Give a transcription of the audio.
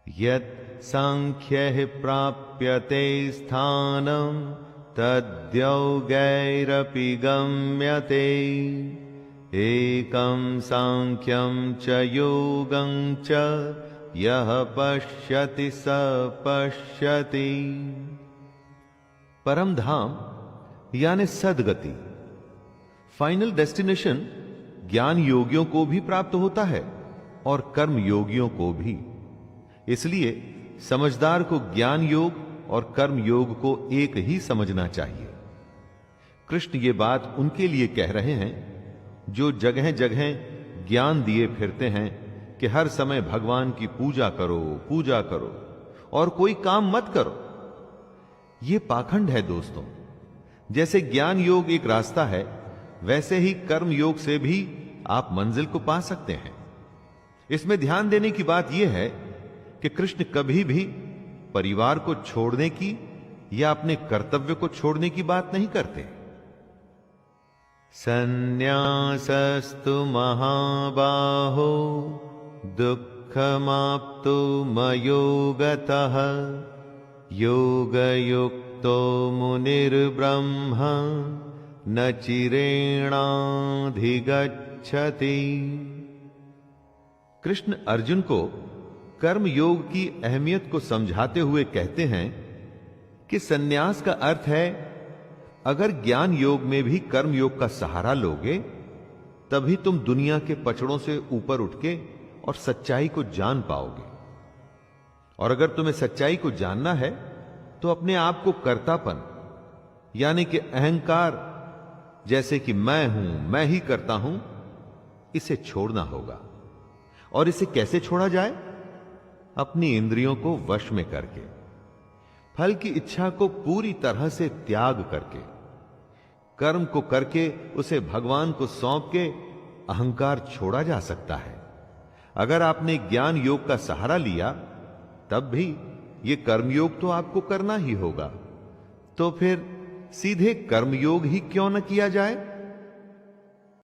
यत् सांख्यैः प्राप्यते स्थानं तद्योगैरपि गम्यते। एकं सांख्यं च योगं च यः पश्यति स पश्यति। परम धाम यानी सदगति, फाइनल डेस्टिनेशन, ज्ञान योगियों को भी प्राप्त होता है और कर्म योगियों को भी। इसलिए समझदार को ज्ञान योग और कर्म योग को एक ही समझना चाहिए। कृष्ण ये बात उनके लिए कह रहे हैं जो जगह जगह ज्ञान दिए फिरते हैं कि हर समय भगवान की पूजा करो और कोई काम मत करो। यह पाखंड है दोस्तों। जैसे ज्ञान योग एक रास्ता है, वैसे ही कर्म योग से भी आप मंजिल को पा सकते हैं। इसमें ध्यान देने की बात यह है कि कृष्ण कभी भी परिवार को छोड़ने की या अपने कर्तव्य को छोड़ने की बात नहीं करते। संन्यासस्तु महाबाहो दुःखमाप्तु मयोगतः योगयुक्तो मुनिर्ब्रह्म न चिरेणाधिगच्छति। कृष्ण अर्जुन को कर्म योग की अहमियत को समझाते हुए कहते हैं कि सन्यास का अर्थ है, अगर ज्ञान योग में भी कर्म योग का सहारा लोगे तभी तुम दुनिया के पचड़ों से ऊपर उठ के और सच्चाई को जान पाओगे। और अगर तुम्हें सच्चाई को जानना है तो अपने आप को कर्तापन यानी कि अहंकार, जैसे कि मैं हूं, मैं ही करता हूं, इसे छोड़ना होगा। और इसे कैसे छोड़ा जाए? अपनी इंद्रियों को वश में करके, फल की इच्छा को पूरी तरह से त्याग करके, कर्म को करके उसे भगवान को सौंप के अहंकार छोड़ा जा सकता है। अगर आपने ज्ञान योग का सहारा लिया तब भी ये कर्मयोग तो आपको करना ही होगा। तो फिर सीधे कर्मयोग ही क्यों न किया जाए?